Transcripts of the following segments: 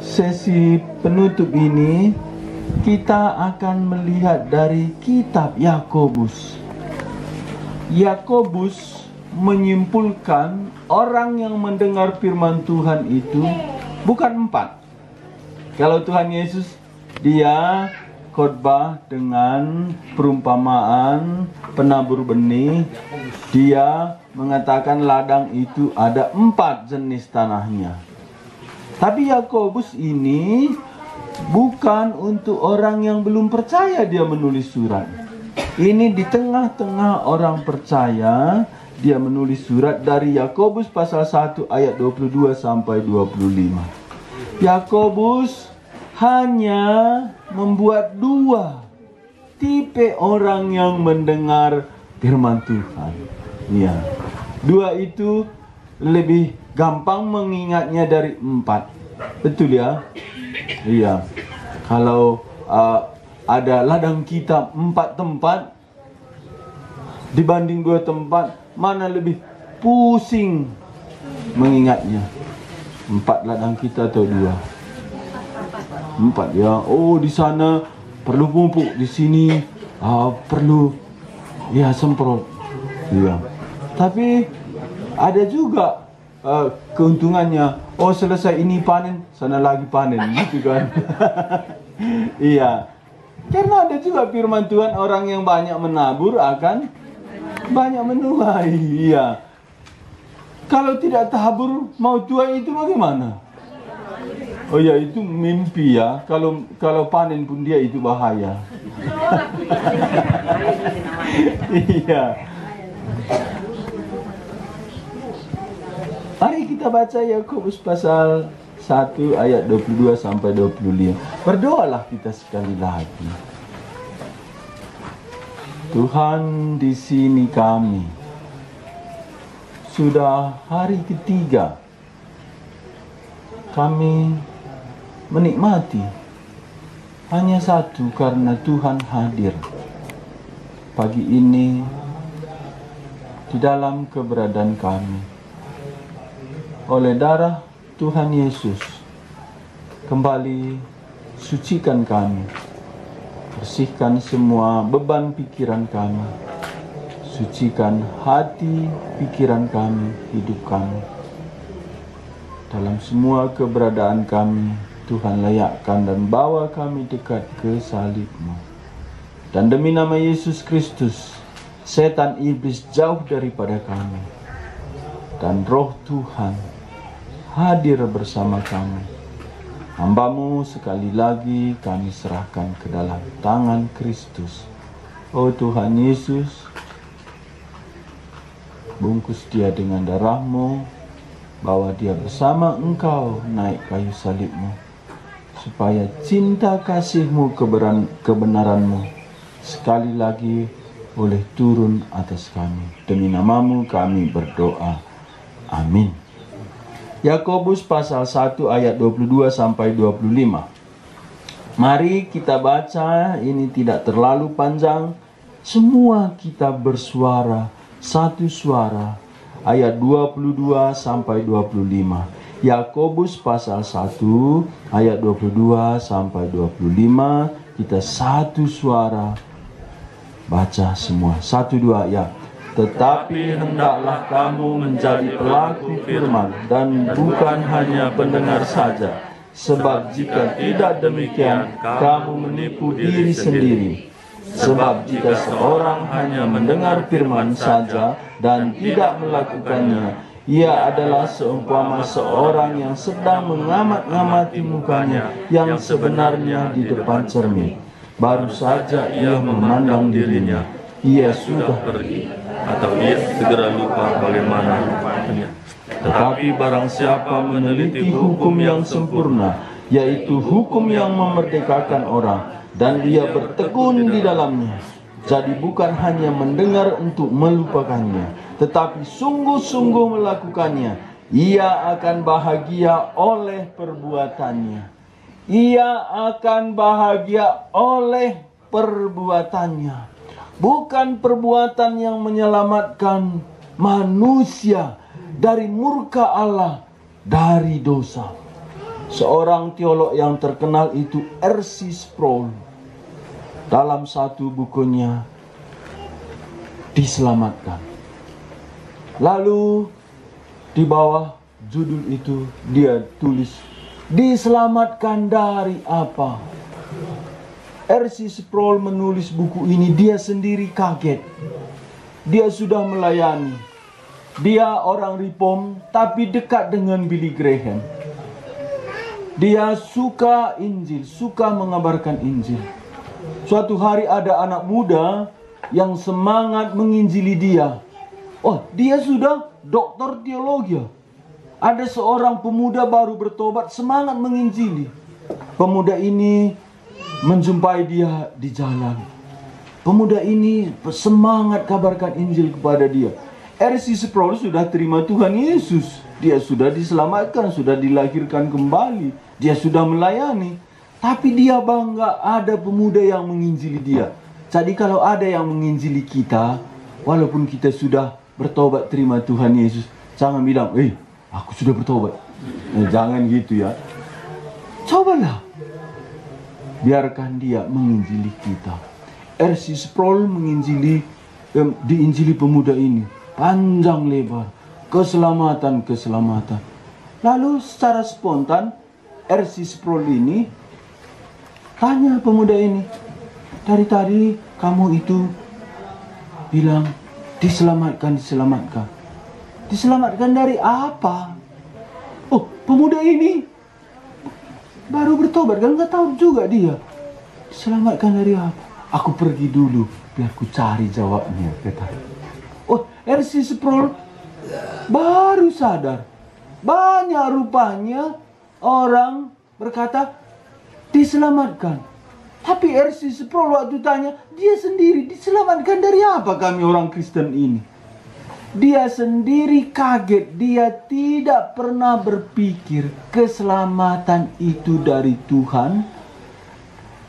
Sesi penutup ini kita akan melihat dari kitab Yakobus. Yakobus menyimpulkan orang yang mendengar firman Tuhan itu bukan 4. Kalau Tuhan Yesus, dia khotbah dengan perumpamaan penabur benih. Dia mengatakan ladang itu ada 4 jenis tanahnya. Tapi Yakobus ini bukan untuk orang yang belum percaya dia menulis surat. Ini di tengah-tengah orang percaya dia menulis surat dari Yakobus pasal 1 ayat 22 sampai 25. Yakobus hanya membuat 2 tipe orang yang mendengar firman Tuhan. Ya, 2 itu lebih gampang mengingatnya dari 4. Betul ya? Iya. Kalau ada ladang kita 4 tempat dibanding 2 tempat, mana lebih pusing mengingatnya? 4 ladang kita atau 2? 4 ya. Oh, di sana perlu pupuk, di sini perlu ya semprot. Iya. Tapi ada juga keuntungannya. Oh, selesai ini panen, sana lagi panen, gitu kan? Iya. Karena ada juga firman Tuhan, orang yang banyak menabur akan banyak menuai. Iya. Kalau tidak tabur, mau tuai itu bagaimana? Oh ya, itu mimpi ya. Kalau panen pun dia itu bahaya. Iya. Mari kita baca Yakobus pasal 1 ayat 22 sampai 25. Berdoalah kita sekali lagi. Tuhan, di sini kami sudah hari ketiga kami menikmati hanya satu karena Tuhan hadir pagi ini di dalam keberadaan kami. Oleh darah Tuhan Yesus, kembali sucikan kami, bersihkan semua beban pikiran kami, sucikan hati pikiran kami, hidup kami. Dalam semua keberadaan kami, Tuhan layakkan dan bawa kami dekat ke salib-Mu. Dan demi nama Yesus Kristus, setan iblis jauh daripada kami, dan roh Tuhan hadir bersama kami. Hamba-Mu sekali lagi kami serahkan ke dalam tangan Kristus. Oh Tuhan Yesus, bungkus dia dengan darah-Mu, bawa dia bersama Engkau naik kayu salib-Mu, supaya cinta kasih-Mu, kebenaran-Mu sekali lagi boleh turun atas kami. Demi nama-Mu kami berdoa. Amin. Yakobus pasal 1 ayat 22 sampai 25. Mari kita baca, ini tidak terlalu panjang. Semua kita bersuara satu suara. Ayat 22 sampai 25. Yakobus pasal 1 ayat 22 sampai 25. Kita satu suara baca semua. 1, 2 ya. Tetapi hendaklah kamu menjadi pelaku firman dan bukan hanya pendengar saja. Sebab jika tidak demikian, kamu menipu diri sendiri. Sebab jika seorang hanya mendengar firman saja dan tidak melakukannya, ia adalah seumpama seorang yang sedang mengamat-ngamati mukanya yang sebenarnya di depan cermin. Baru saja ia memandang dirinya, ia sudah pergi, atau ia segera lupa bagaimana rupanya. Tetapi barang siapa meneliti hukum yang sempurna, yaitu hukum yang memerdekakan orang, dan dia bertekun di dalamnya, jadi bukan hanya mendengar untuk melupakannya, tetapi sungguh-sungguh melakukannya, ia akan bahagia oleh perbuatannya. Ia akan bahagia oleh perbuatannya. Bukan perbuatan yang menyelamatkan manusia dari murka Allah, dari dosa. Seorang teolog yang terkenal itu R.C. Sproul, dalam satu bukunya Diselamatkan. Lalu di bawah judul itu dia tulis, diselamatkan dari apa? R.C. Sproul menulis buku ini, dia sendiri kaget. Dia sudah melayani. Dia orang Reform tapi dekat dengan Billy Graham. Dia suka Injil, suka mengabarkan Injil. Suatu hari ada anak muda yang semangat menginjili dia. Oh, dia sudah doktor teologi. Ada seorang pemuda baru bertobat, semangat menginjili. Pemuda ini menjumpai dia di jalan. Pemuda ini semangat kabarkan Injil kepada dia. R.C. Sproul sudah terima Tuhan Yesus. Dia sudah diselamatkan, sudah dilahirkan kembali. Dia sudah melayani. Tapi dia bangga ada pemuda yang menginjili dia. Jadi kalau ada yang menginjili kita, walaupun kita sudah bertobat terima Tuhan Yesus, jangan bilang, aku sudah bertobat. Jangan gitu ya. Cobalah. Biarkan dia menginjili kita. R.C. Sproul diinjili pemuda ini. Panjang lebar. Keselamatan. Lalu secara spontan, R.C. Sproul ini tanya pemuda ini, dari tadi kamu itu bilang diselamatkan. Diselamatkan dari apa? Oh, pemuda ini baru bertobat, kan nggak tahu juga dia. Diselamatkan dari apa? Aku pergi dulu, biar ku cari jawabnya, kata. Oh, R.C. Sproul baru sadar. Banyak rupanya orang berkata diselamatkan. Tapi R.C. Sproul waktu tanya, dia sendiri diselamatkan dari apa kami orang Kristen ini? Dia sendiri kaget, dia tidak pernah berpikir keselamatan itu dari Tuhan,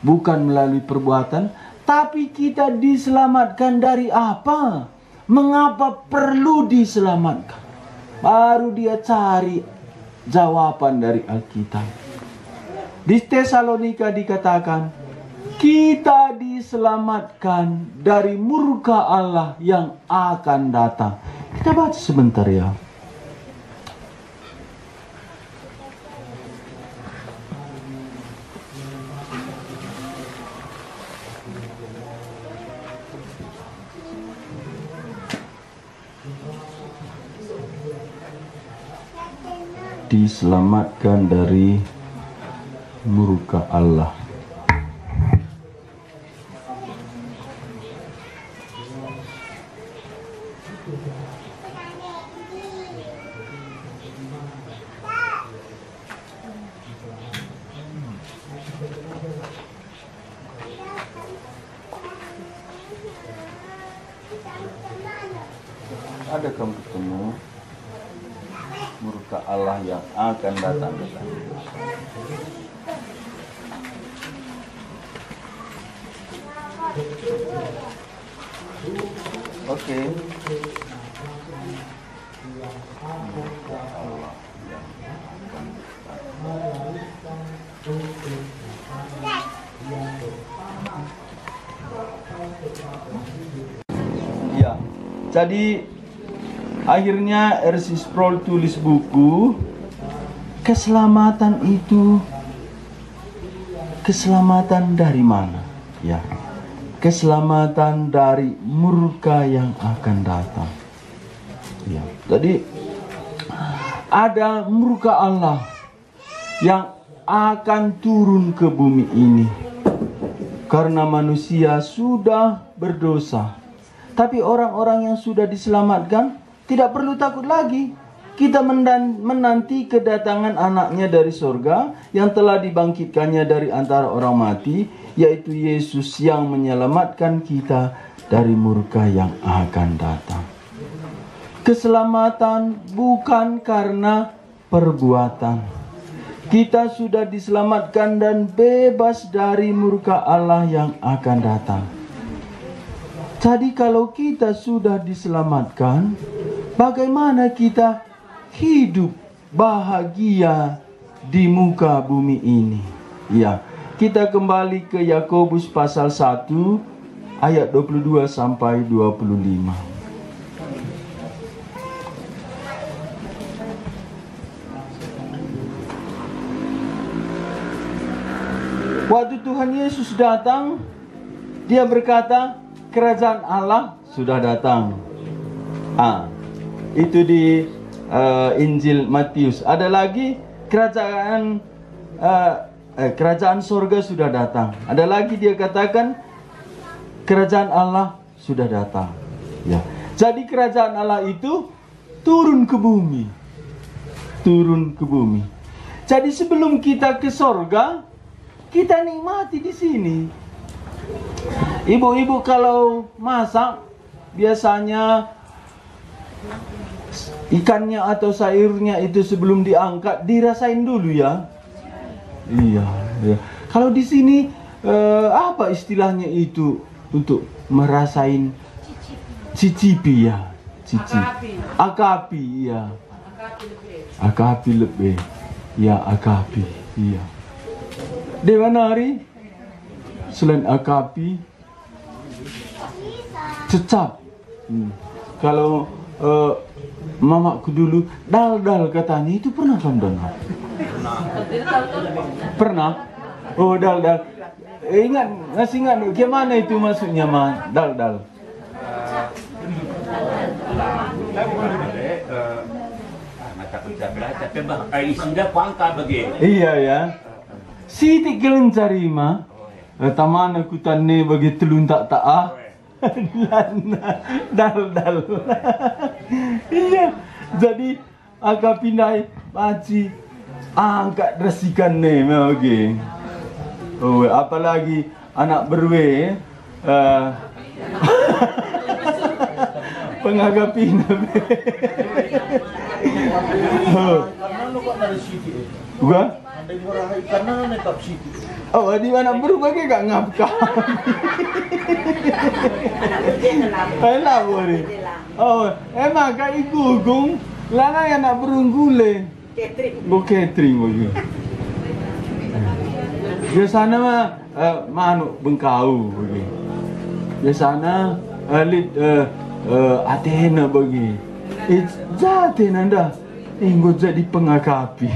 bukan melalui perbuatan, tapi kita diselamatkan dari apa? Mengapa perlu diselamatkan? Baru dia cari jawaban dari Alkitab. Di Tesalonika dikatakan, kita diselamatkan dari murka Allah yang akan datang. Kita baca sebentar ya. Diselamatkan dari murka Allah. Ada kamu ketemu murka Allah yang akan datang? Oke. Murka Allah yang akan datang. Ya, jadi akhirnya R.C. Sproul tulis buku. Keselamatan itu, keselamatan dari mana? Ya, keselamatan dari murka yang akan datang. Ya, jadi ada murka Allah yang akan turun ke bumi ini karena manusia sudah berdosa. Tapi orang-orang yang sudah diselamatkan tidak perlu takut lagi. Kita menanti kedatangan anaknya dari surga yang telah dibangkitkannya dari antara orang mati, yaitu Yesus yang menyelamatkan kita dari murka yang akan datang. Keselamatan bukan karena perbuatan. Kita sudah diselamatkan dan bebas dari murka Allah yang akan datang. Jadi kalau kita sudah diselamatkan, bagaimana kita hidup bahagia di muka bumi ini. Ya, kita kembali ke Yakobus pasal 1 ayat 22 sampai 25. Waktu Tuhan Yesus datang, dia berkata, kerajaan Allah sudah datang. Itu di Injil Matius. Ada lagi, kerajaan sorga sudah datang. Ada lagi dia katakan, kerajaan Allah sudah datang. Ya. Jadi kerajaan Allah itu turun ke bumi. Turun ke bumi. Jadi sebelum kita ke sorga, kita nikmati di sini. Ibu-ibu kalau masak, biasanya ikannya atau sayurnya itu sebelum diangkat dirasain dulu ya. Iya, ya. Kalau di sini apa istilahnya itu untuk merasain cicipi ya, cicipi. Akapi ya. Akapi lebih. Ya, akapi. Iya. Di mana hari? Selain akapi, cecap. Kalau mamaku dulu dal-dal katanya, itu pernah kan dengar? Pernah? Oh, dal-dal. Masih ingat gimana itu maksudnya mah dal-dal? Isinya pangkal begini. Iya ya. Siti kelencari mah. Taman aku tane bagi telun tak taah. Dal-dal. Iya. Jadi agak pindah paci angkat resikan nih oke. Oh, apalagi anak berwe pengagapi nabe. Gua? Oh, di mana berubah ke gak ngapkah? Enak boleh. Oh, emang kak igugung, lana yang nak berunggule. Go catering boleh. Biasanya mah manuk bengkau boleh. Biasanya lid Athena bagi. Jati nanda. Inggo jadi pengakapi.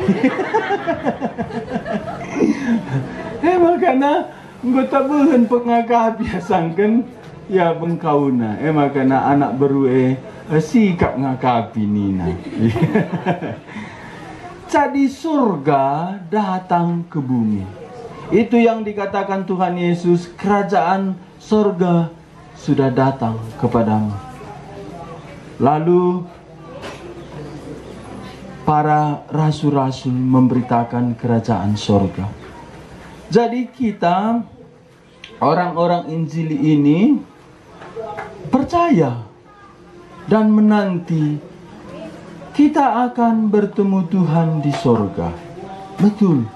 Makana nggo tabuhan pengakapi sangken ya bengkauna. Makana anak berue sikap ngakapi nina. Jadi surga datang ke bumi. Itu yang dikatakan Tuhan Yesus, kerajaan surga sudah datang kepadamu. Lalu para rasul-rasul memberitakan kerajaan surga. Jadi kita, orang-orang Injil ini, percaya dan menanti kita akan bertemu Tuhan di surga. Betul.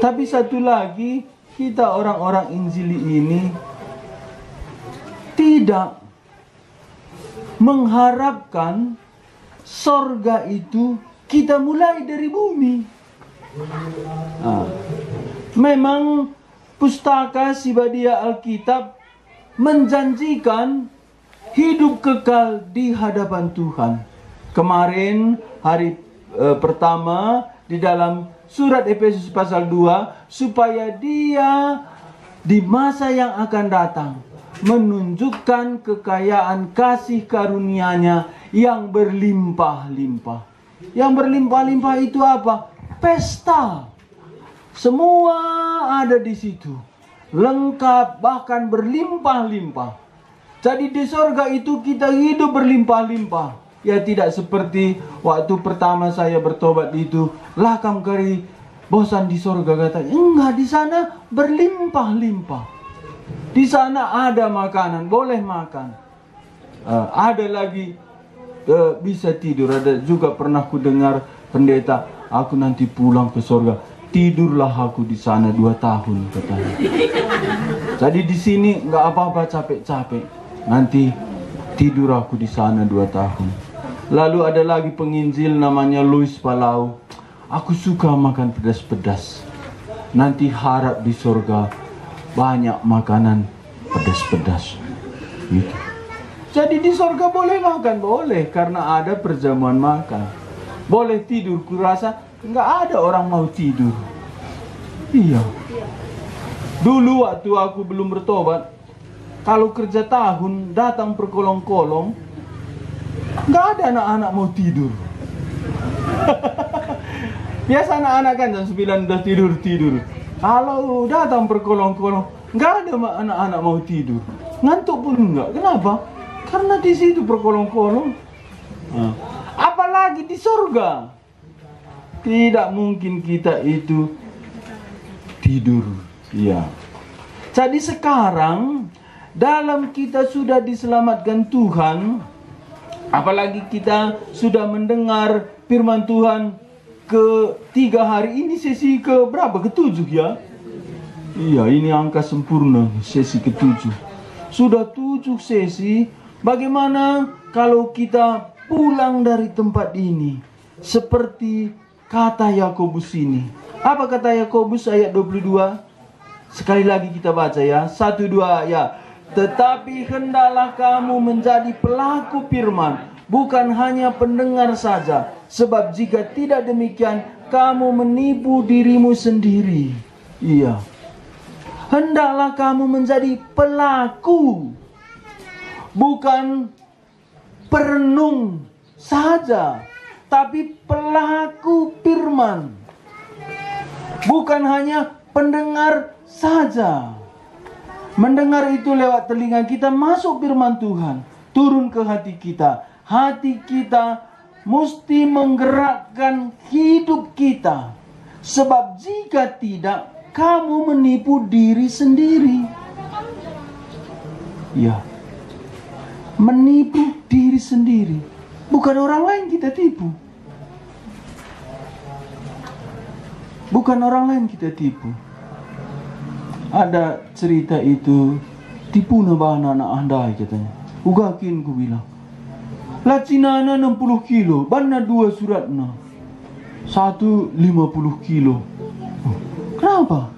Tapi satu lagi, kita orang-orang Injil ini tidak mengharapkan sorga itu kita mulai dari bumi. Memang pustaka Sibadia Alkitab menjanjikan hidup kekal di hadapan Tuhan. Kemarin hari pertama di dalam surat Efesus pasal 2, supaya dia di masa yang akan datang menunjukkan kekayaan kasih karunia-Nya yang berlimpah-limpah. Yang berlimpah-limpah itu apa? Pesta. Semua ada di situ. Lengkap, bahkan berlimpah-limpah. Jadi di surga itu kita hidup berlimpah-limpah. Ya tidak seperti waktu pertama saya bertobat itu, lakam kari bosan di surga katanya. Enggak, di sana berlimpah-limpah. Di sana ada makanan, boleh makan. Ada lagi bisa tidur. Ada juga pernah ku dengar pendeta, aku nanti pulang ke surga, tidurlah aku di sana 2 tahun katanya. Jadi di sini nggak apa-apa capek-capek, nanti tidur aku di sana 2 tahun. Lalu ada lagi penginjil namanya Louis Palau. aku suka makan pedas-pedas. Nanti harap di surga banyak makanan pedas-pedas. Gitu. Jadi di surga boleh makan, boleh, karena ada perjamuan makan. Boleh tidur, kurasa nggak ada orang mau tidur. Iya. Dulu waktu aku belum bertobat, kalau kerja tahun datang perkolong-kolong, nggak ada anak-anak mau tidur. Biasa anak-anak kan jam 9 udah tidur. Kalau datang perkolong-kolong, nggak ada anak-anak mau tidur. Ngantuk pun enggak. Kenapa? Karena di situ perkolong-kolong. Apalagi di surga. Tidak mungkin kita itu tidur. Ya. Jadi sekarang dalam kita sudah diselamatkan Tuhan, apalagi kita sudah mendengar firman Tuhan ke-3 hari ini, sesi ke berapa? Ke-7 ya? Iya, ini angka sempurna, sesi ke-7. Sudah 7 sesi. Bagaimana kalau kita pulang dari tempat ini seperti kata Yakobus ini? Apa kata Yakobus ayat 22? Sekali lagi kita baca ya. 1, 2 ya. Tetapi hendaklah kamu menjadi pelaku firman, bukan hanya pendengar saja. Sebab jika tidak demikian, kamu menipu dirimu sendiri. Iya. Hendaklah kamu menjadi pelaku, bukan perenung saja, tapi pelaku firman. Bukan hanya pendengar saja. Mendengar itu lewat telinga kita, masuk firman Tuhan, turun ke hati kita. Hati kita mesti menggerakkan hidup kita. Sebab jika tidak, kamu menipu diri sendiri. Ya, menipu diri sendiri. Bukan orang lain kita tipu. Bukan orang lain kita tipu. Ada cerita itu, tipu na ba anak andai katanya. Ugakin ku bilang. Lacinana 60 kilo, banna 2 suratna. 1 50 kilo. Kenapa?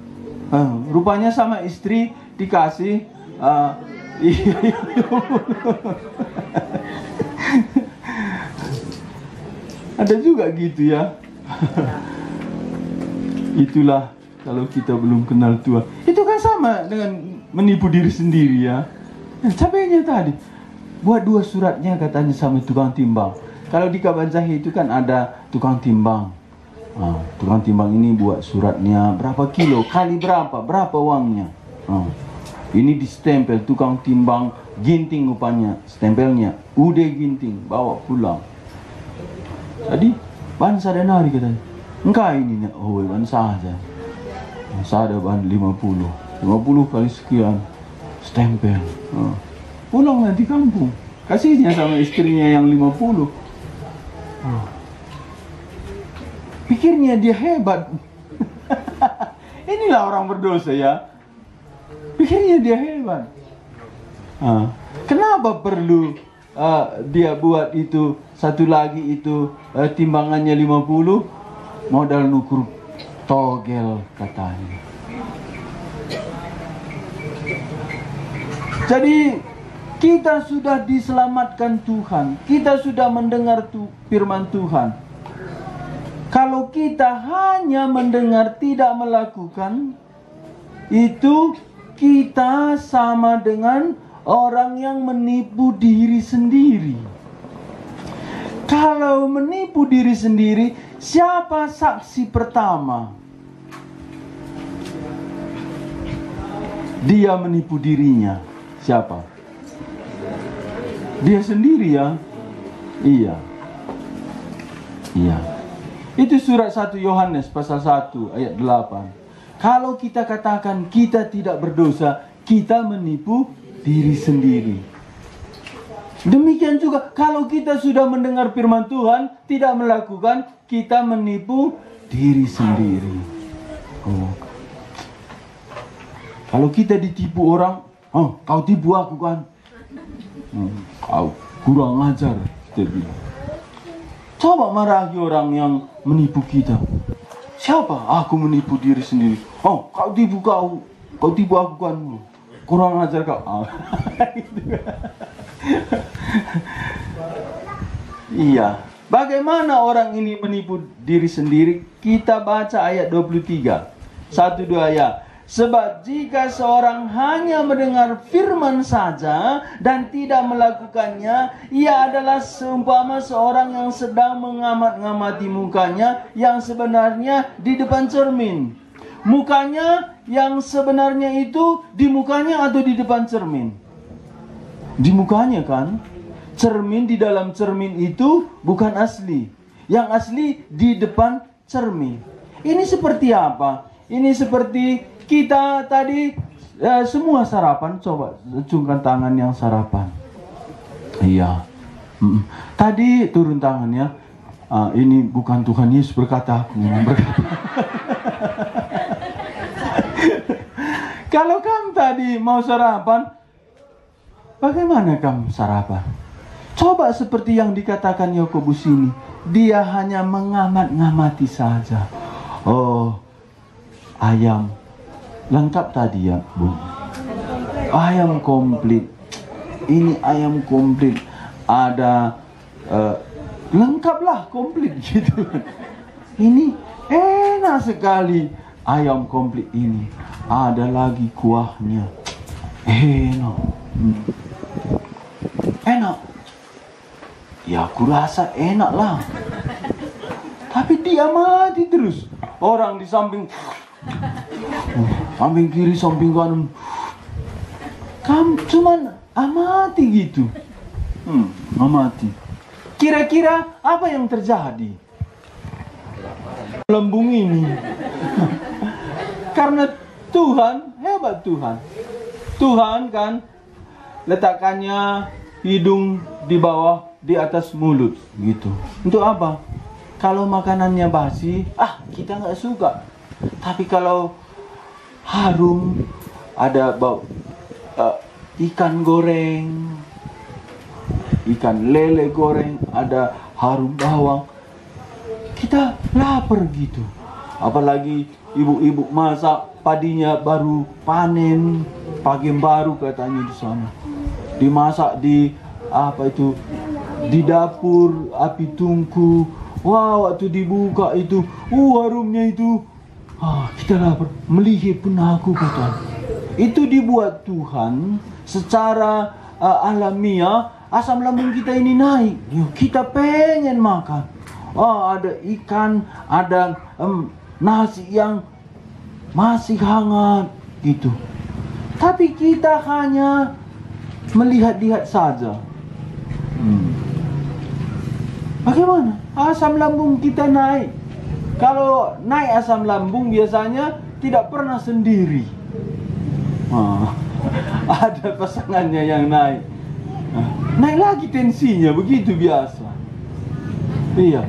Rupanya sama istri dikasih ada juga gitu ya. Itulah kalau kita belum kenal Tuhan. Itu kan sama dengan menipu diri sendiri ya. Capeknya tadi buat 2 suratnya katanya sama tukang timbang. Kalau di Kabanjahe itu kan ada tukang timbang. Tukang timbang ini buat suratnya berapa kilo, kali berapa uangnya. Ini distempel tukang timbang Ginting rupanya, stempelnya UD Ginting, bawa pulang. Jadi bansa denari katanya. Enggak ini nih, oh bansa aja. Bansa ada ban 50 kali sekian stempel. Pulang nanti kampung, kasihnya sama istrinya yang 50. Pikirnya dia hebat. Inilah orang berdosa ya. Pikirnya dia hebat. Kenapa perlu dia buat itu satu lagi itu timbangannya 50, modal nukur togel katanya. Jadi kita sudah diselamatkan Tuhan, kita sudah mendengar firman Tuhan. Kalau kita hanya mendengar tidak melakukan, itu kita sama dengan orang yang menipu diri sendiri. Kalau menipu diri sendiri, siapa saksi pertama? Dia menipu dirinya. Siapa? Dia sendiri ya? Iya. Iya. Itu surat 1 Yohanes pasal 1 ayat 8. Kalau kita katakan kita tidak berdosa, kita menipu diri sendiri. Demikian juga kalau kita sudah mendengar firman Tuhan, tidak melakukan, kita menipu diri sendiri. Kalau kita ditipu orang, kau tipu aku kan? Kau kurang ajar, kita bilang. Coba marahi orang yang menipu kita. Siapa? Aku menipu diri sendiri. Oh, kau tipu aku kan. Kurang ajar kau. Iya. Bagaimana orang ini menipu diri sendiri? Kita baca ayat 23. 1-2 ya. Sebab jika seorang hanya mendengar firman saja dan tidak melakukannya, ia adalah seumpama seorang yang sedang mengamat-ngamati mukanya yang sebenarnya di depan cermin. Mukanya yang sebenarnya itu di mukanya atau di depan cermin? Di mukanya kan? Cermin, di dalam cermin itu bukan asli. Yang asli di depan cermin. Ini seperti apa? Ini seperti kita tadi semua sarapan. Coba acungkan tangan yang sarapan. Iya. Tadi turun tangannya. Ini bukan Tuhan Yesus berkata aku. Kalau kamu tadi mau sarapan, bagaimana kamu sarapan? Coba seperti yang dikatakan Yakobus ini. Dia hanya mengamat-ngamati saja. Oh, ayam lengkap tadi ya, Bu. Ayam komplit. Ini ayam komplit. Ada lengkaplah komplit gitu. Ini enak sekali ayam komplit ini. Ada lagi kuahnya. Enak. Enak. Ya aku rasa enak lah. Tapi dia mati terus. Orang di samping kiri, samping kanan. Kamu cuman amati gitu. Amati. Kira-kira apa yang terjadi? Lembung ini. Karena Tuhan, hebat Tuhan. Tuhan kan letakkannya hidung di bawah, di atas mulut gitu. Untuk apa? Kalau makanannya basi, kita nggak suka. Tapi kalau harum, ada bau ikan goreng, ikan lele goreng, ada harum bawang, kita lapar gitu. Apalagi ibu-ibu masak, padinya baru panen, pagi baru katanya di sana. Dimasak di di dapur, api tungku. Wah, waktu dibuka itu, harumnya itu. Kita lapar, melihip pun aku kata. Itu dibuat Tuhan secara alamiah, asam lambung kita ini naik. Kita pengen makan. Ada ikan, ada nasi yang masih hangat gitu. Tapi kita hanya melihat-lihat saja. Bagaimana? Asam lambung kita naik. Kalau naik asam lambung biasanya tidak pernah sendiri. Ada pasangannya yang naik. Naik lagi tensinya, begitu biasa. Iya.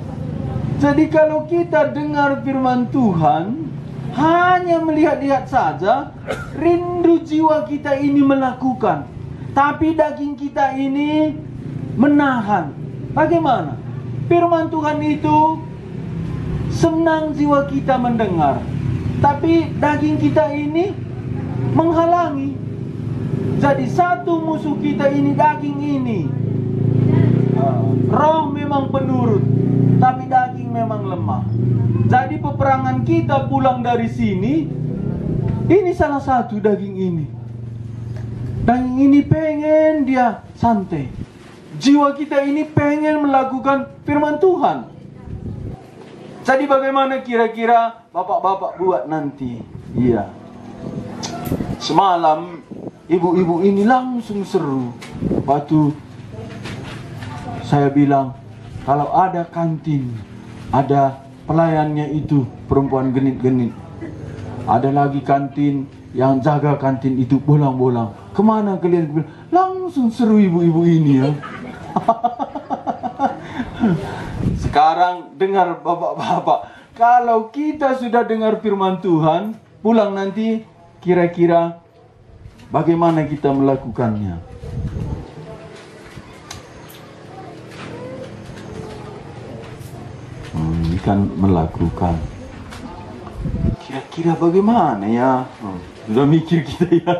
Jadi kalau kita dengar firman Tuhan, hanya melihat-lihat saja, rindu jiwa kita ini melakukan. Tapi daging kita ini menahan. Bagaimana? Firman Tuhan itu senang jiwa kita mendengar, tapi daging kita ini menghalangi. Jadi satu musuh kita ini daging ini. Roh memang penurut, tapi daging memang lemah. Jadi peperangan kita pulang dari sini, ini salah satu daging ini. Daging ini pengen dia santai. Jiwa kita ini pengen melakukan firman Tuhan. Jadi bagaimana kira-kira bapak-bapak buat nanti? Iya. Semalam ibu-ibu ini langsung seru. Waktu saya bilang, kalau ada kantin, ada pelayannya itu perempuan genit-genit. Ada lagi kantin yang jaga kantin itu bolang-bolang. Kemana kalian? Langsung seru ibu-ibu ini ya. Sekarang dengar bapak-bapak, kalau kita sudah dengar firman Tuhan, pulang nanti kira-kira bagaimana kita melakukannya? Kan melakukan. Kira-kira bagaimana ya? Sudah mikir kita ya.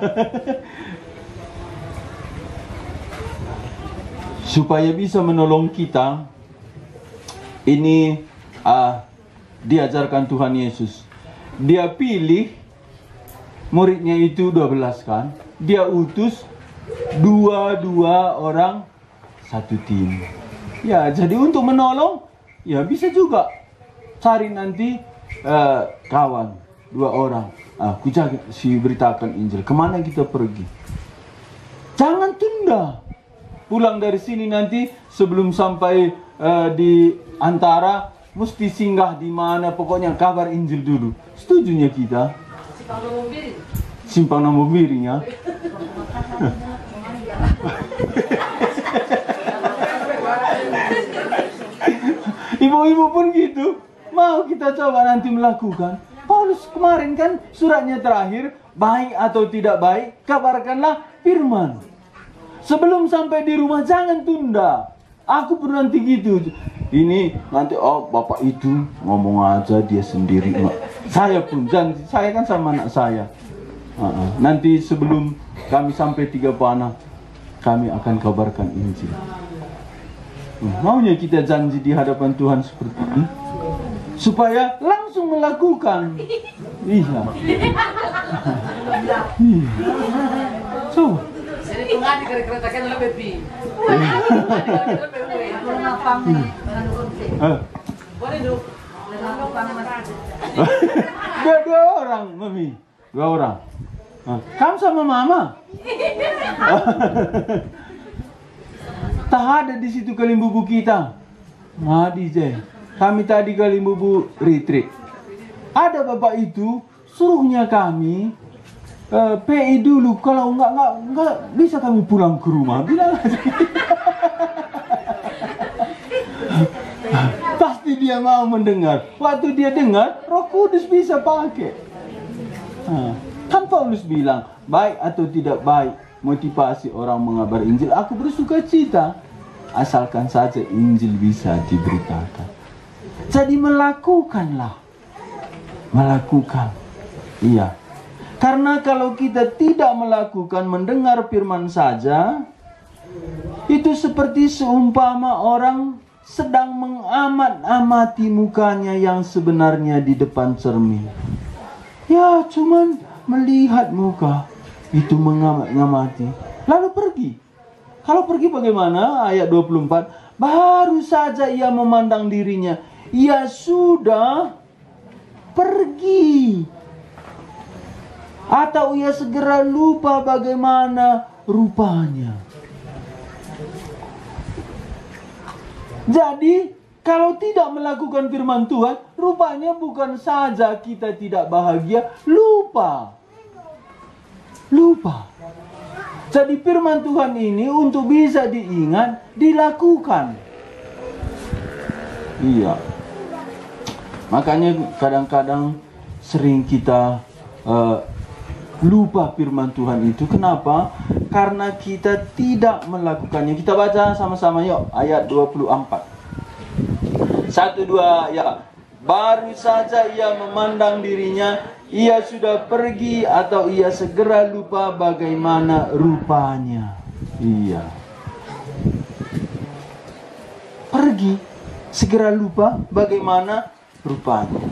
Supaya bisa menolong kita, ini diajarkan Tuhan Yesus. Dia pilih muridnya itu 12 kan. Dia utus 2 orang satu tim. Ya, jadi untuk menolong, ya bisa juga cari nanti kawan 2 orang. Aku beritakan Injil. Kemana kita pergi? Jangan tunda. Pulang dari sini nanti sebelum sampai di antara mesti singgah di mana, pokoknya kabar Injil dulu. Setujunya kita? Simpang Nombor Miring ya. Ibu-ibu pun gitu. Mau kita coba nanti melakukan. Paulus kemarin kan suratnya terakhir, baik atau tidak baik, kabarkanlah firman. Sebelum sampai di rumah jangan tunda. Aku pun nanti gitu. Ini nanti bapak itu ngomong aja dia sendiri. Saya pun janji, saya kan sama anak saya. Nanti sebelum kami sampai 3 panah, kami akan kabarkan Injil. Maunya kita janji di hadapan Tuhan seperti ini, supaya langsung melakukan. Iya. Coba. Dua orang, Mami. 2 orang. Kamu sama Mama? Tak ada di situ Kalimbubu kita. Kami tadi Kalimbubu retreat. Ada bapak itu suruhnya kami PI dulu, kalau enggak bisa kami pulang ke rumah. Bilang aja. Pasti dia mau mendengar. Waktu dia dengar, Roh Kudus bisa pakai. Kan Paulus bilang, baik atau tidak baik motivasi orang mengabar Injil, aku bersuka cita asalkan saja Injil bisa diberitakan. Jadi melakukanlah. Iya. Karena kalau kita tidak melakukan, mendengar firman saja, itu seperti seumpama orang sedang mengamat-amati mukanya yang sebenarnya di depan cermin. Ya, cuman melihat muka, itu mengamat-ngamati, lalu pergi. Kalau pergi bagaimana? Ayat 24, baru saja ia memandang dirinya, ia sudah pergi. Atau ia segera lupa bagaimana rupanya. Jadi, kalau tidak melakukan firman Tuhan, rupanya bukan saja kita tidak bahagia, lupa. Jadi firman Tuhan ini untuk bisa diingat, dilakukan. Iya. Makanya kadang-kadang sering kita lupa firman Tuhan itu. Kenapa? Karena kita tidak melakukannya. Kita baca sama-sama yuk ayat 24. 1, 2 ya. Baru saja ia memandang dirinya, ia sudah pergi atau ia segera lupa bagaimana rupanya. Iya. Pergi, segera lupa bagaimana rupanya.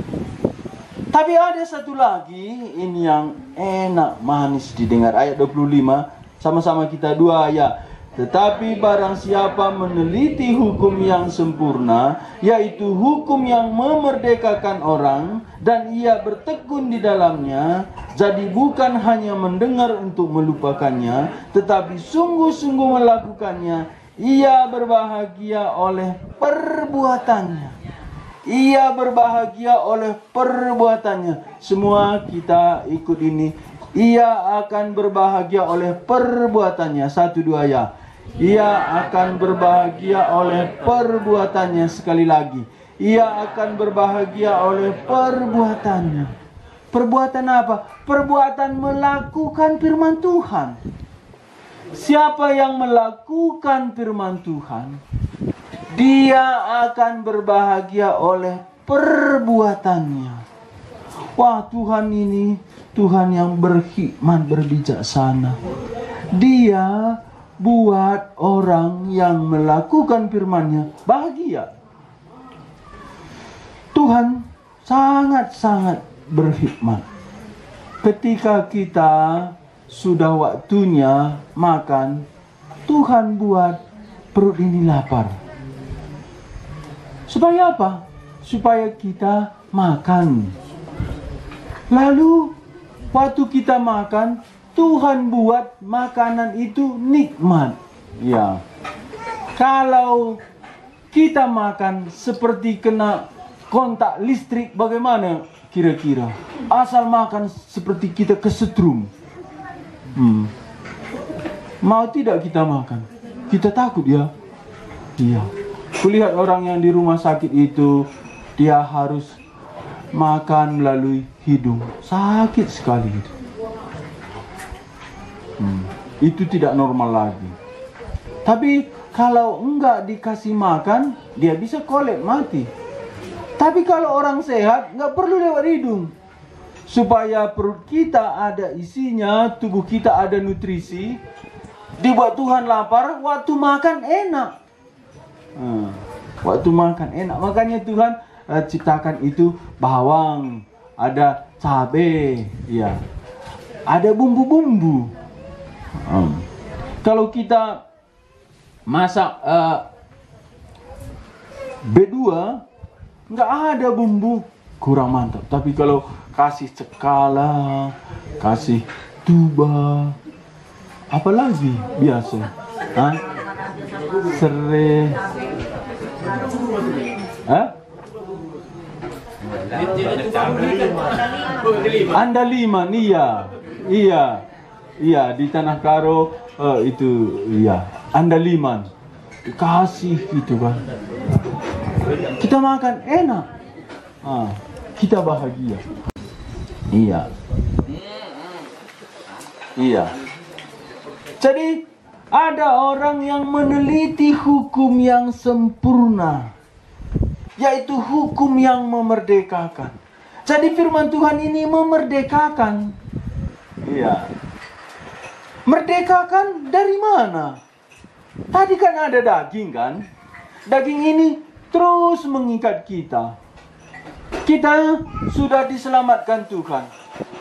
Tapi ada satu lagi, ini yang enak manis didengar. Ayat 25, sama-sama kita 2 ayat. Tetapi barang siapa meneliti hukum yang sempurna, yaitu hukum yang memerdekakan orang, dan ia bertekun di dalamnya, jadi bukan hanya mendengar untuk melupakannya, tetapi sungguh-sungguh melakukannya, ia berbahagia oleh perbuatannya. Ia berbahagia oleh perbuatannya. Semua kita ikut ini. Ia akan berbahagia oleh perbuatannya. 1, 2 ya. Ia akan berbahagia oleh perbuatannya. Sekali lagi. Ia akan berbahagia oleh perbuatannya. Perbuatan apa? Perbuatan melakukan firman Tuhan. Siapa yang melakukan firman Tuhan, dia akan berbahagia oleh perbuatannya. Wah, Tuhan ini Tuhan yang berhikmat, berbijaksana. Dia buat orang yang melakukan firman-Nya bahagia. Tuhan sangat-sangat berhikmat. Ketika kita sudah waktunya makan, Tuhan buat perut ini lapar. Supaya apa? Supaya kita makan. Lalu waktu kita makan, Tuhan buat makanan itu nikmat. Ya. Kalau kita makan seperti kena kontak listrik, bagaimana kira-kira? Asal makan seperti kita kesetrum. Mau tidak kita makan? Kita takut ya? Iya. Kulihat orang yang di rumah sakit itu, dia harus makan melalui hidung. Sakit sekali itu. Itu tidak normal lagi. Tapi kalau enggak dikasih makan, dia bisa kolep mati. Tapi kalau orang sehat, enggak perlu lewat hidung. Supaya perut kita ada isinya, tubuh kita ada nutrisi, dibuat Tuhan lapar, waktu makan enak. Waktu makan enak. Makanya Tuhan ciptakan itu bawang, ada cabai, ya, ada bumbu-bumbu. Kalau kita masak B2, nggak ada bumbu, kurang mantap. Tapi kalau kasih cekala, kasih tuba, apalagi biasa, serai, andaliman, iya di Tanah Karo itu, iya andaliman, kasih gitu kan. Kita makan enak, kita bahagia. Iya. Jadi ada orang yang meneliti hukum yang sempurna, yaitu hukum yang memerdekakan. Jadi firman Tuhan ini memerdekakan. Iya. Merdekakan dari mana? Tadi kan ada daging kan? Daging ini terus mengikat kita. Kita sudah diselamatkan Tuhan,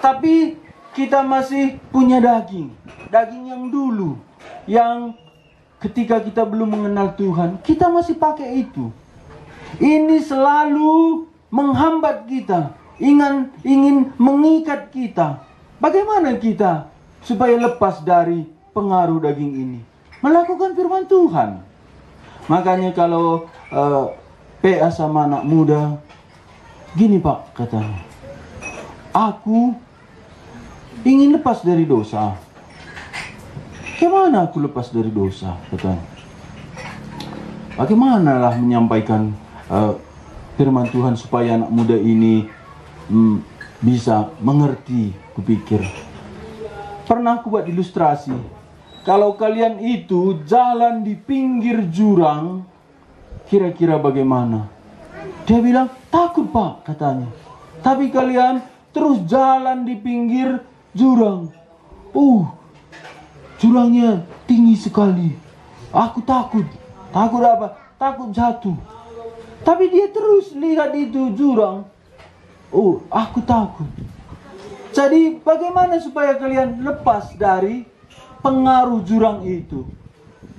tapi kita masih punya daging. Daging yang dulu, yang ketika kita belum mengenal Tuhan, kita masih pakai itu. Ini selalu menghambat kita, ingin mengikat kita. Bagaimana kita supaya lepas dari pengaruh daging ini? Melakukan firman Tuhan. Makanya kalau PA sama anak muda, gini Pak katanya, aku ingin lepas dari dosa. Bagaimana aku lepas dari dosa? Katanya. Bagaimanalah menyampaikan firman Tuhan supaya anak muda ini bisa mengerti, kupikir. Pernah aku buat ilustrasi. Kalau kalian itu jalan di pinggir jurang, kira-kira bagaimana? Dia bilang, takut Pak, katanya. Tapi kalian terus jalan di pinggir jurang. Jurangnya tinggi sekali. Aku takut. Takut apa? Takut jatuh. Tapi dia terus lihat itu jurang. Aku takut. Jadi bagaimana supaya kalian lepas dari pengaruh jurang itu?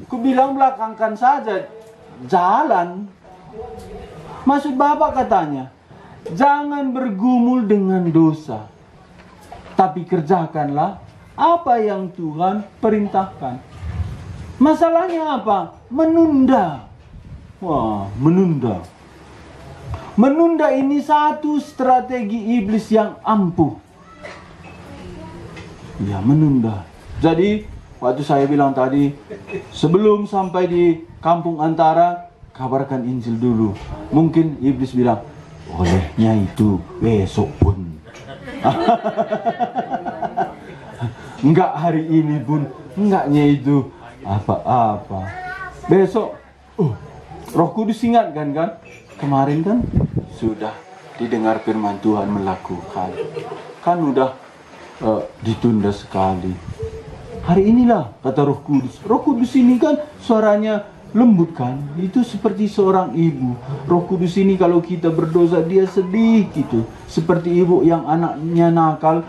Ku bilang belakangkan saja jalan. Maksud Bapak katanya, jangan bergumul dengan dosa, tapi kerjakanlah apa yang Tuhan perintahkan. Masalahnya apa? Menunda. Menunda. Menunda ini satu strategi iblis yang ampuh. Ya, menunda. Jadi, waktu saya bilang tadi, sebelum sampai di kampung antara, kabarkan Injil dulu. Mungkin iblis bilang, olehnya itu besok pun. Enggak hari ini pun. Enggaknya itu apa-apa. Besok, Roh Kudus ingatkan kan? Kemarin kan sudah didengar firman Tuhan melakukan. Kan udah ditunda sekali. Hari inilah kata Roh Kudus. Roh Kudus ini kan suaranya lembut kan? Itu seperti seorang ibu. Roh Kudus ini kalau kita berdosa dia sedih gitu. Seperti ibu yang anaknya nakal.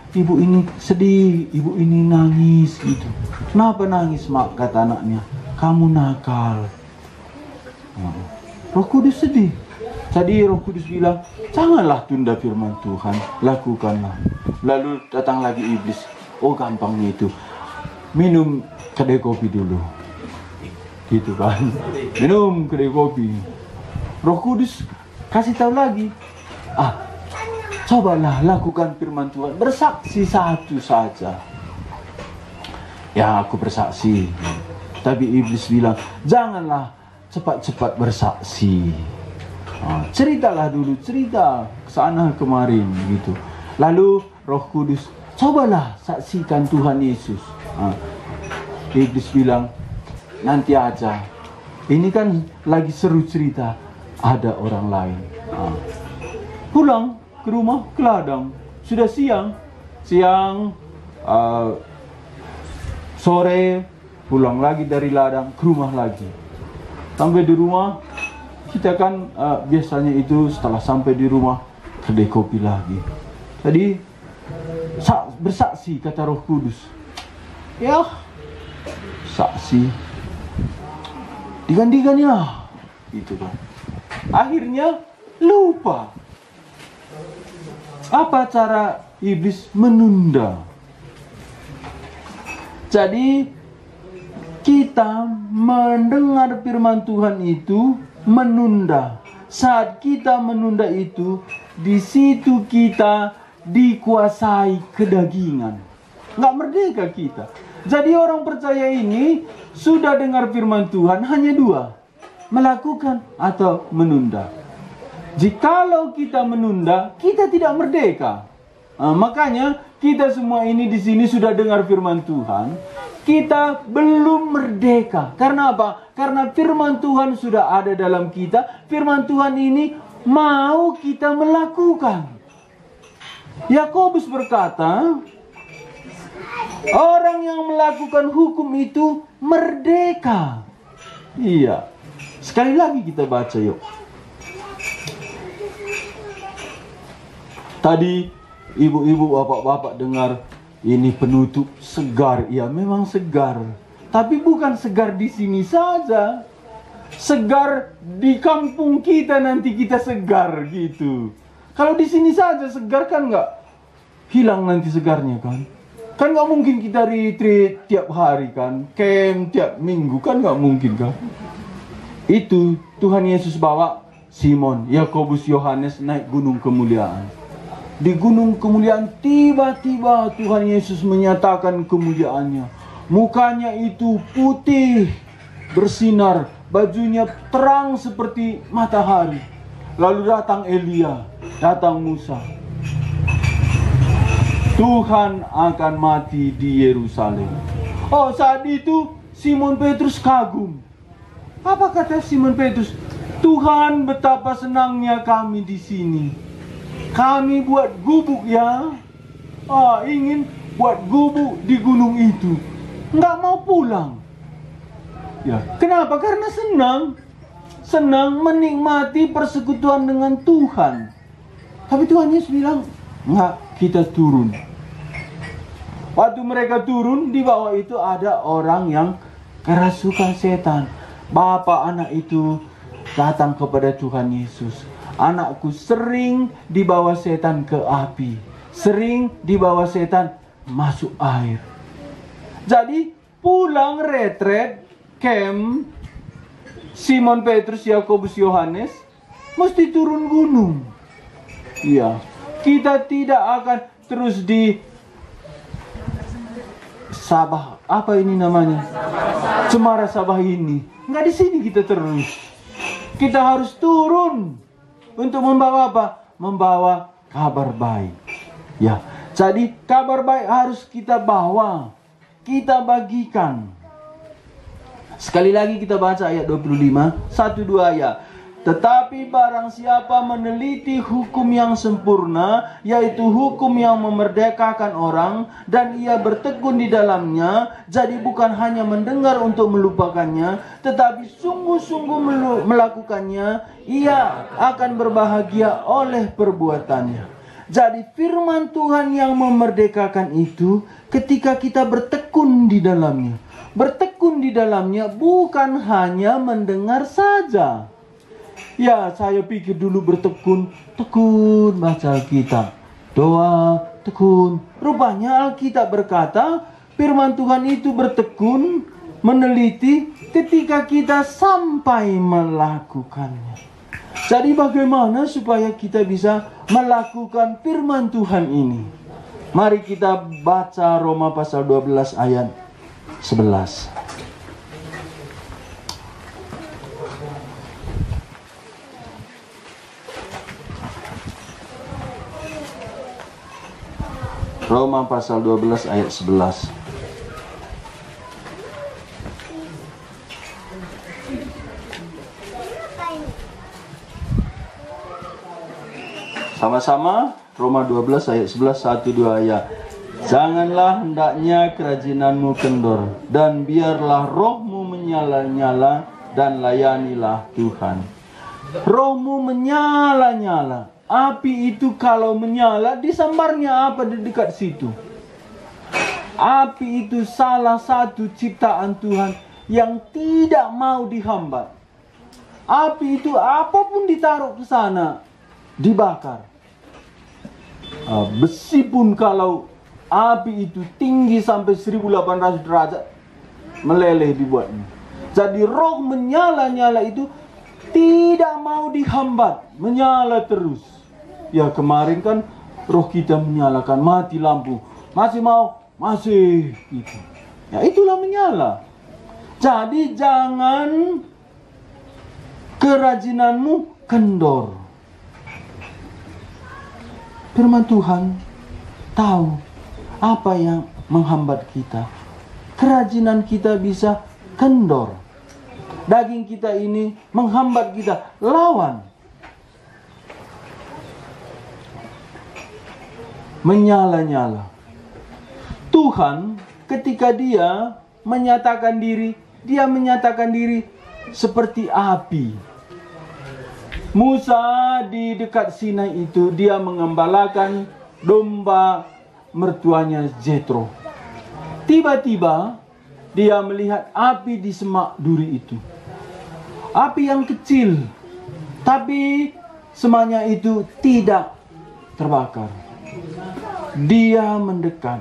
Ibu ini sedih, ibu ini nangis gitu. Kenapa nangis, mak? Kata anaknya, kamu nakal. Roh Kudus sedih. Tadi Roh Kudus bilang, janganlah tunda firman Tuhan, lakukanlah. Lalu datang lagi iblis. Oh, gampangnya itu. Minum kedai kopi dulu. Gitu kan. Minum kedai kopi. Roh Kudus kasih tahu lagi. Cobalah lakukan firman Tuhan. Bersaksi satu saja. Ya, aku bersaksi. Tapi iblis bilang, janganlah cepat-cepat bersaksi. Ceritalah dulu, cerita kesana kemarin gitu. Lalu Roh Kudus, cobalah saksikan Tuhan Yesus. Iblis bilang, nanti aja. Ini kan lagi seru cerita. Ada orang lain. Pulang ke rumah, ke ladang. Sudah siang. Sore pulang lagi dari ladang ke rumah lagi. Sampai di rumah, kita kan biasanya itu setelah sampai di rumah kedai kopi lagi. Tadi bersaksi kata Roh Kudus. Ya, saksi. Digantikan ya, gitu kan. Akhirnya lupa. Apa cara iblis menunda? Jadi kita mendengar firman Tuhan itu menunda. Saat kita menunda itu, di situ kita dikuasai kedagingan. Nggak merdeka kita. Jadi orang percaya ini sudah dengar firman Tuhan hanya dua. Melakukan atau menunda. Jikalau kita menunda, kita tidak merdeka. Makanya kita semua ini di sini sudah dengar firman Tuhan. Kita belum merdeka. Karena apa? Karena firman Tuhan sudah ada dalam kita. Firman Tuhan ini mau kita melakukan. Yakobus berkata, orang yang melakukan hukum itu merdeka. Iya. Sekali lagi kita baca yuk. Tadi ibu-ibu, bapak-bapak dengar ini penutup segar. Ya, memang segar. Tapi bukan segar di sini saja. Segar di kampung kita nanti kita segar gitu. Kalau di sini saja segar kan nggak hilang nanti segarnya kan. Kan nggak mungkin kita retreat tiap hari kan. Camp tiap minggu kan nggak mungkin kan. Itu Tuhan Yesus bawa Simon, Yakobus, Yohanes naik gunung kemuliaan. Di gunung kemuliaan tiba-tiba Tuhan Yesus menyatakan kemuliaannya. Mukanya itu putih, bersinar, bajunya terang seperti matahari. Lalu datang Elia, datang Musa. Tuhan akan mati di Yerusalem. Oh, saat itu Simon Petrus kagum. Apa kata Simon Petrus? Tuhan, betapa senangnya kami di sini. Kami buat gubuk ya. Ingin buat gubuk di gunung itu. Nggak mau pulang. Ya, kenapa? Karena senang menikmati persekutuan dengan Tuhan. Tapi Tuhan Yesus bilang, enggak, kita turun. Waktu mereka turun, di bawah itu ada orang yang kerasukan setan. Bapak anak itu datang kepada Tuhan Yesus. Anakku sering dibawa setan ke api. Sering dibawa setan masuk air. Jadi pulang retret camp Simon Petrus, Yakobus, Yohanes mesti turun gunung. Iya, kita tidak akan terus di Sabah, apa ini namanya? Cemara Sabah ini. Nggak di sini kita terus. Kita harus turun untuk membawa apa? Membawa kabar baik. Ya, jadi kabar baik harus kita bawa, kita bagikan. Sekali lagi kita baca ayat 25, 1-2 ayat. Tetapi barang siapa meneliti hukum yang sempurna, yaitu hukum yang memerdekakan orang, dan ia bertekun di dalamnya, jadi bukan hanya mendengar untuk melupakannya, tetapi sungguh-sungguh melakukannya, ia akan berbahagia oleh perbuatannya. Jadi firman Tuhan yang memerdekakan itu ketika kita bertekun di dalamnya. Bertekun di dalamnya bukan hanya mendengar saja. Ya, saya pikir dulu bertekun, baca Alkitab, doa, tekun. Rupanya Alkitab berkata, firman Tuhan itu bertekun, meneliti ketika kita sampai melakukannya. Jadi bagaimana supaya kita bisa melakukan firman Tuhan ini? Mari kita baca Roma pasal 12 ayat 11. Roma pasal 12 ayat 11. Sama-sama Roma 12 ayat 11, 1-2 ayat. Janganlah hendaknya kerajinanmu kendor, dan biarlah rohmu menyala-nyala, dan layanilah Tuhan. Rohmu menyala-nyala. Api itu kalau menyala, disambarnya apa di dekat situ? Api itu salah satu ciptaan Tuhan yang tidak mau dihambat. Api itu apapun ditaruh ke sana, dibakar. Besi pun kalau api itu tinggi sampai 1800 derajat, meleleh dibuatnya. Jadi roh menyala-nyala itu tidak mau dihambat, menyala terus. Ya, kemarin kan roh kita menyalakan, mati lampu, masih mau, masih gitu. Ya, itulah menyala. Jadi jangan kerajinanmu kendor. Firman Tuhan tahu apa yang menghambat kita. Kerajinan kita bisa kendor. Daging kita ini menghambat kita, lawan. Menyala-nyala. Tuhan ketika dia menyatakan diri seperti api. Musa di dekat Sinai itu dia mengembalakan domba mertuanya Jethro. Tiba-tiba dia melihat api di semak duri itu. Api yang kecil, tapi semaknya itu tidak terbakar. Dia mendekat.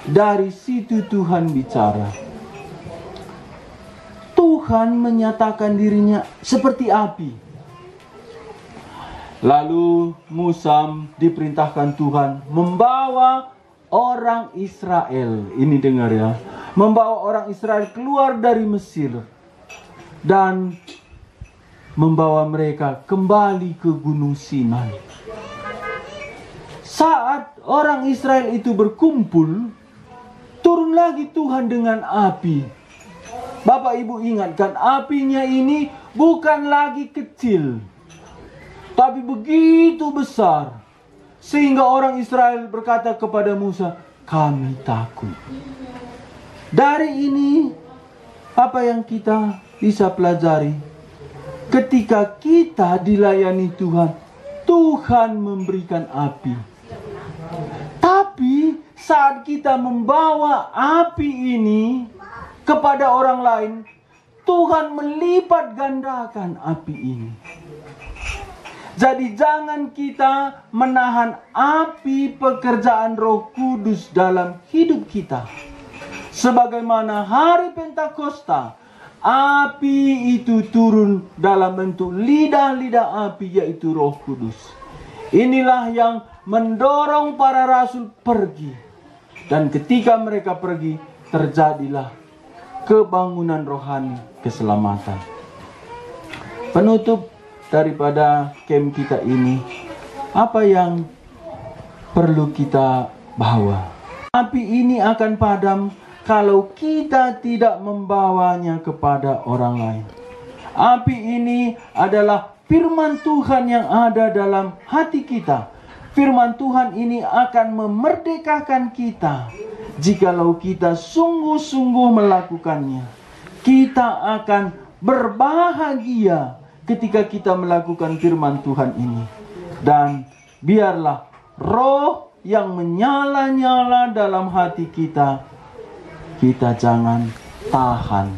Dari situ Tuhan bicara. Tuhan menyatakan dirinya seperti api. Lalu Musa diperintahkan Tuhan membawa orang Israel. Ini dengar ya. Membawa orang Israel keluar dari Mesir. Dan membawa mereka kembali ke Gunung Sinai. Saat orang Israel itu berkumpul, turun lagi Tuhan dengan api. Bapak Ibu ingatkan, apinya ini bukan lagi kecil, tapi begitu besar. Sehingga orang Israel berkata kepada Musa, kami takut. Dari ini, apa yang kita bisa pelajari? Ketika kita dilayani Tuhan, Tuhan memberikan api. Tapi saat kita membawa api ini kepada orang lain, Tuhan melipat gandakan api ini. Jadi jangan kita menahan api pekerjaan Roh Kudus dalam hidup kita. Sebagaimana hari Pentakosta, api itu turun dalam bentuk lidah-lidah api, yaitu Roh Kudus. Inilah yang mendorong para rasul pergi. Dan ketika mereka pergi, terjadilah kebangunan rohani, keselamatan. Penutup daripada camp kita ini, apa yang perlu kita bawa? Api ini akan padam kalau kita tidak membawanya kepada orang lain. Api ini adalah firman Tuhan yang ada dalam hati kita. Firman Tuhan ini akan memerdekakan kita. Jikalau kita sungguh-sungguh melakukannya, kita akan berbahagia ketika kita melakukan firman Tuhan ini. Dan biarlah roh yang menyala-nyala dalam hati kita, kita jangan tahan.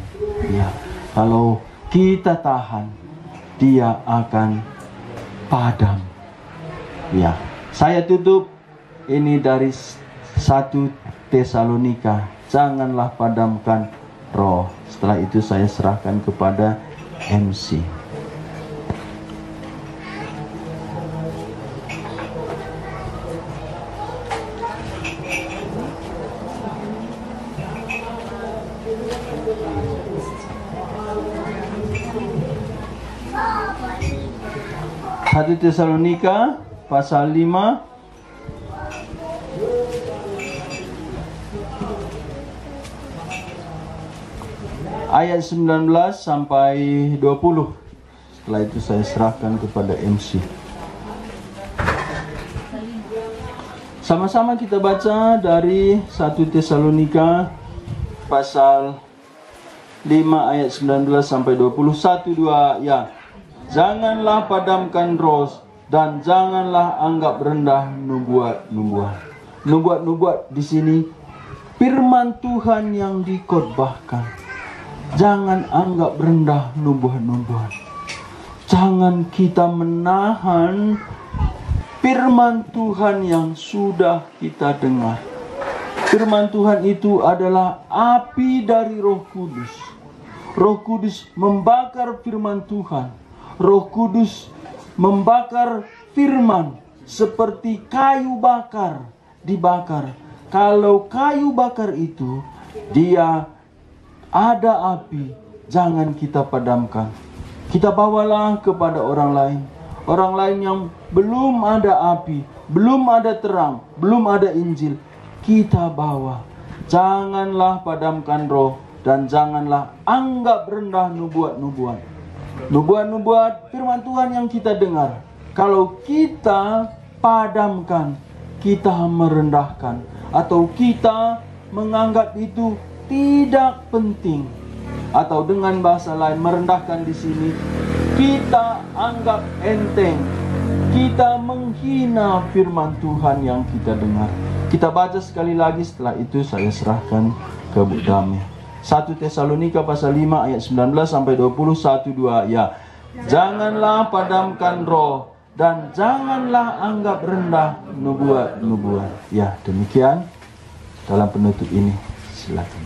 Ya, kalau kita tahan, dia akan padam. Ya, saya tutup ini dari 1 Tesalonika. Janganlah padamkan roh. Setelah itu saya serahkan kepada MC. Satu Tesalonika pasal 5 ayat 19 sampai 20. Setelah itu saya serahkan kepada MC. Sama-sama kita baca dari 1 Tesalonika pasal 5 ayat 19 sampai 20. 1, 2, ya. Janganlah padamkan roh dan janganlah anggap rendah nubuat-nubuat. Nubuat-nubuat di sini firman Tuhan yang dikhotbahkan. Jangan anggap rendah nubuat-nubuat. Jangan kita menahan firman Tuhan yang sudah kita dengar. Firman Tuhan itu adalah api dari Roh Kudus. Roh Kudus membakar firman Tuhan. Roh Kudus membakar firman seperti kayu bakar dibakar. Kalau kayu bakar itu dia ada api, jangan kita padamkan. Kita bawalah kepada orang lain. Orang lain yang belum ada api, belum ada terang, belum ada Injil, kita bawa. Janganlah padamkan roh dan janganlah anggap rendah nubuat-nubuat. Nubuat-nubuat firman Tuhan yang kita dengar, kalau kita padamkan, kita merendahkan, atau kita menganggap itu tidak penting, atau dengan bahasa lain merendahkan di sini, kita anggap enteng, kita menghina firman Tuhan yang kita dengar. Kita baca sekali lagi, setelah itu saya serahkan ke Bu Damai. 1 Tesalonika pasal 5 ayat 19 sampai 20. 1, 2, ya. Janganlah padamkan roh dan janganlah anggap rendah nubuat-nubuat. Ya, demikian dalam penutup ini. Silakan.